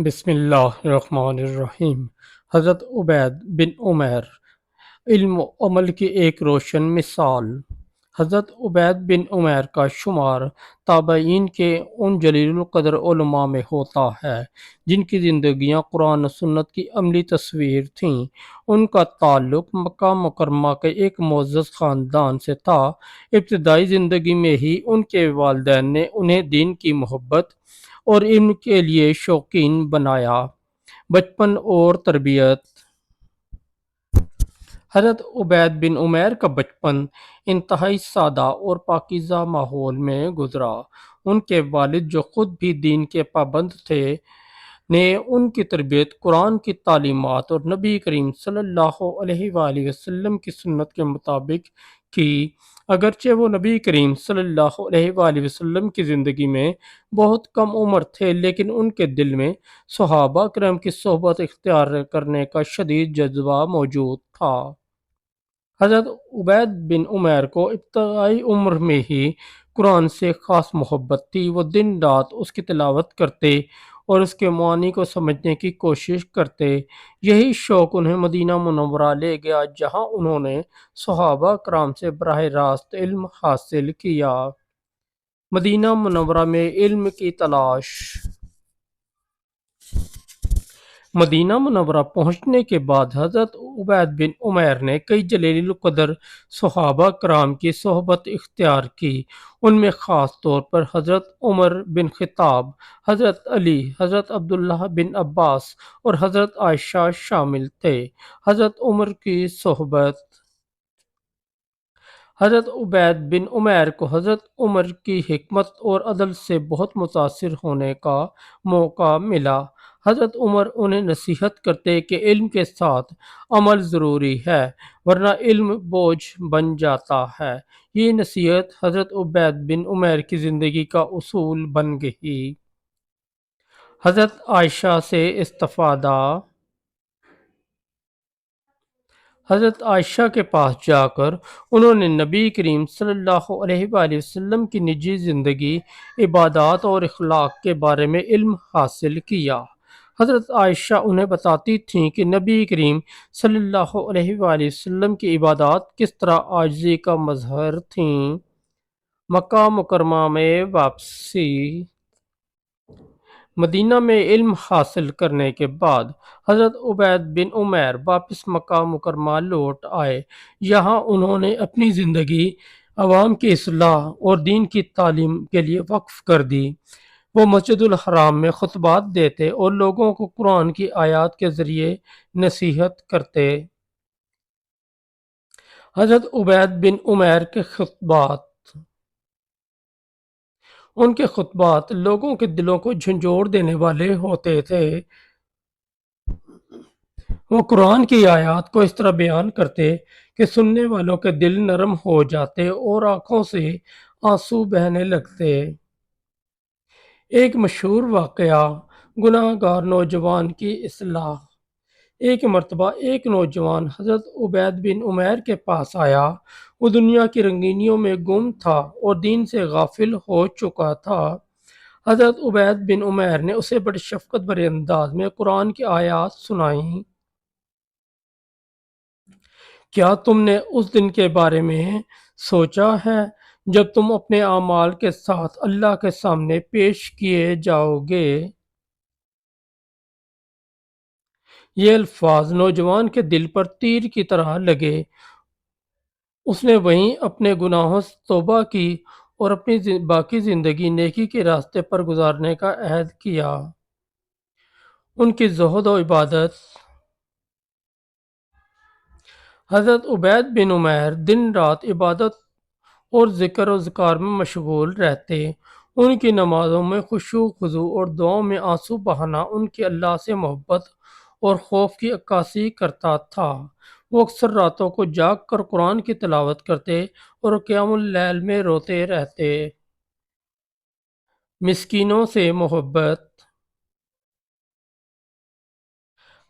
بسم اللہ الرحمن الرحیم۔ حضرت عبید بن عمیر علم و عمل کی ایک روشن مثال۔ حضرت عبید بن عمیر کا شمار تابعین کے ان جلیل القدر علماء میں ہوتا ہے جن کی زندگیاں قرآن و سنت کی عملی تصویر تھیں۔ ان کا تعلق مکہ مکرمہ کے ایک معزز خاندان سے تھا۔ ابتدائی زندگی میں ہی ان کے والدین نے انہیں دین کی محبت اور علم کے لیے شوقین بنایا۔ بچپن اور تربیت۔ حضرت عبید بن عمیر کا بچپن انتہائی سادہ اور پاکیزہ ماحول میں گزرا۔ ان کے والد جو خود بھی دین کے پابند تھے نے ان کی تربیت قرآن کی تعلیمات اور نبی کریم صلی اللہ علیہ وآلہ وسلم کی سنت کے مطابق کی۔ اگرچہ وہ نبی کریم صلی اللہ علیہ وآلہ وسلم کی زندگی میں بہت کم عمر تھے لیکن ان کے دل میں صحابہ کرام کی صحبت اختیار کرنے کا شدید جذبہ موجود تھا۔ حضرت عبید بن عمیر کو ابتدائی عمر میں ہی قرآن سے خاص محبت تھی۔ وہ دن رات اس کی تلاوت کرتے اور اس کے معانی کو سمجھنے کی کوشش کرتے۔ یہی شوق انہیں مدینہ منورہ لے گیا جہاں انہوں نے صحابہ کرام سے براہ راست علم حاصل کیا۔ مدینہ منورہ میں علم کی تلاش۔ مدینہ منورہ پہنچنے کے بعد حضرت عبید بن عمیر نے کئی جلیل القدر صحابہ کرام کی صحبت اختیار کی۔ ان میں خاص طور پر حضرت عمر بن خطاب، حضرت علی، حضرت عبداللہ بن عباس اور حضرت عائشہ شامل تھے۔ حضرت عمر کی صحبت۔ حضرت عبید بن عمیر کو حضرت عمر کی حکمت اور عدل سے بہت متاثر ہونے کا موقع ملا۔ حضرت عمر انہیں نصیحت کرتے کہ علم کے ساتھ عمل ضروری ہے ورنہ علم بوجھ بن جاتا ہے۔ یہ نصیحت حضرت عبید بن عمیر کی زندگی کا اصول بن گئی۔ حضرت عائشہ سے استفادہ۔ حضرت عائشہ کے پاس جا کر انہوں نے نبی کریم صلی اللہ علیہ وآلہ وسلم کی نجی زندگی، عبادات اور اخلاق کے بارے میں علم حاصل کیا۔ حضرت عائشہ انہیں بتاتی تھیں کہ نبی کریم صلی اللہ علیہ وآلہ وسلم کی عبادات کس طرح عاجزی کا مظہر تھیں۔ مکہ مکرمہ میں واپسی۔ مدینہ میں علم حاصل کرنے کے بعد حضرت عبید بن عمیر واپس مکہ مکرمہ لوٹ آئے۔ یہاں انہوں نے اپنی زندگی عوام کی اصلاح اور دین کی تعلیم کے لیے وقف کر دی۔ وہ مسجد الحرام میں خطبات دیتے اور لوگوں کو قرآن کی آیات کے ذریعے نصیحت کرتے۔ حضرت عبید بن عمیر کے خطبات۔ ان کے خطبات لوگوں کے دلوں کو جھنجھوڑ دینے والے ہوتے تھے۔ وہ قرآن کی آیات کو اس طرح بیان کرتے کہ سننے والوں کے دل نرم ہو جاتے اور آنکھوں سے آنسو بہنے لگتے۔ ایک مشہور واقعہ، گناہ گار نوجوان کی اصلاح۔ ایک مرتبہ ایک نوجوان حضرت عبید بن عمیر کے پاس آیا۔ وہ دنیا کی رنگینیوں میں گم تھا اور دین سے غافل ہو چکا تھا۔ حضرت عبید بن عمیر نے اسے بڑے شفقت بھرے انداز میں قرآن کی آیات سنائیں۔ کیا تم نے اس دن کے بارے میں سوچا ہے جب تم اپنے اعمال کے ساتھ اللہ کے سامنے پیش کیے جاؤ گے؟ یہ الفاظ نوجوان کے دل پر تیر کی طرح لگے۔ اس نے وہیں اپنے گناہوں سے توبہ کی اور اپنی باقی زندگی نیکی کے راستے پر گزارنے کا عہد کیا۔ ان کی زہد و عبادت۔ حضرت عبید بن عمیر دن رات عبادت اور ذکر و اذکار میں مشغول رہتے۔ ان کی نمازوں میں خشوع و خضوع اور دعاؤں میں آنسو بہانا ان کی اللہ سے محبت اور خوف کی عکاسی کرتا تھا۔ وہ اکثر راتوں کو جاگ کر قرآن کی تلاوت کرتے اور قیام اللیل میں روتے رہتے۔ مسکینوں سے محبت۔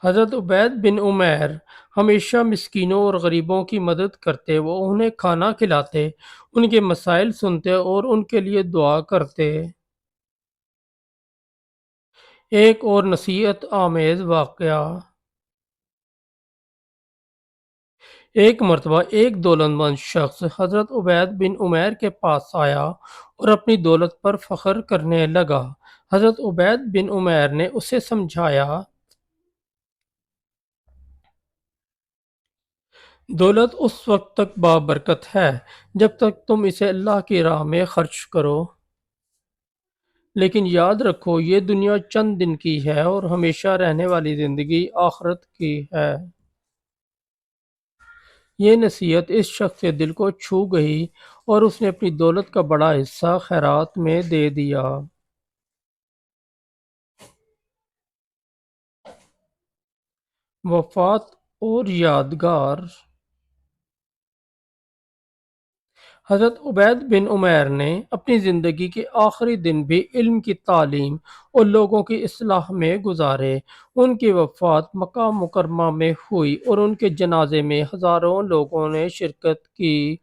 حضرت عبید بن عمیر ہمیشہ مسکینوں اور غریبوں کی مدد کرتے۔ وہ انہیں کھانا کھلاتے، ان کے مسائل سنتے اور ان کے لیے دعا کرتے۔ ایک اور نصیحت آمیز واقعہ: ایک مرتبہ ایک دولت مند شخص حضرت عبید بن عمیر کے پاس آیا اور اپنی دولت پر فخر کرنے لگا۔ حضرت عبید بن عمیر نے اسے سمجھایا، دولت اس وقت تک بابرکت ہے جب تک تم اسے اللہ کی راہ میں خرچ کرو، لیکن یاد رکھو یہ دنیا چند دن کی ہے اور ہمیشہ رہنے والی زندگی آخرت کی ہے۔ یہ نصیحت اس شخص کے دل کو چھو گئی اور اس نے اپنی دولت کا بڑا حصہ خیرات میں دے دیا۔ وفات اور یادگار: حضرت عبید بن عمیر نے اپنی زندگی کے آخری دن بھی علم کی تعلیم اور لوگوں کی اصلاح میں گزارے۔ ان کی وفات مکہ مکرمہ میں ہوئی اور ان کے جنازے میں ہزاروں لوگوں نے شرکت کی۔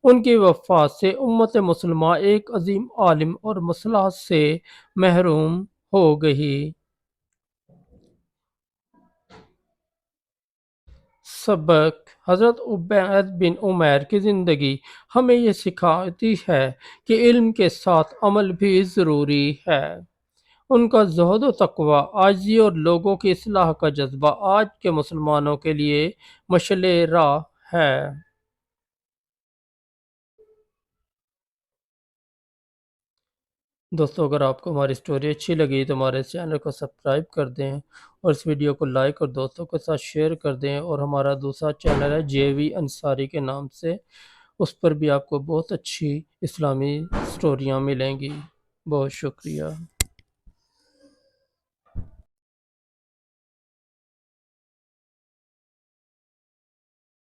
ان کی وفات سے امت مسلمہ ایک عظیم عالم اور مصلح سے محروم ہو گئی۔ سبق: حضرت عبید بن عمیر کی زندگی ہمیں یہ سکھاتی ہے کہ علم کے ساتھ عمل بھی ضروری ہے۔ ان کا زہد و تقوی، عاجزی اور لوگوں کی اصلاح کا جذبہ آج کے مسلمانوں کے لیے مشعل راہ ہے۔ دوستو، اگر آپ کو ہماری سٹوری اچھی لگی تو ہمارے چینل کو سبسکرائب کر دیں اور اس ویڈیو کو لائک اور دوستوں کے ساتھ شیئر کر دیں، اور ہمارا دوسرا چینل ہے جے وی انصاری کے نام سے، اس پر بھی آپ کو بہت اچھی اسلامی سٹوریاں ملیں گی۔ بہت شکریہ۔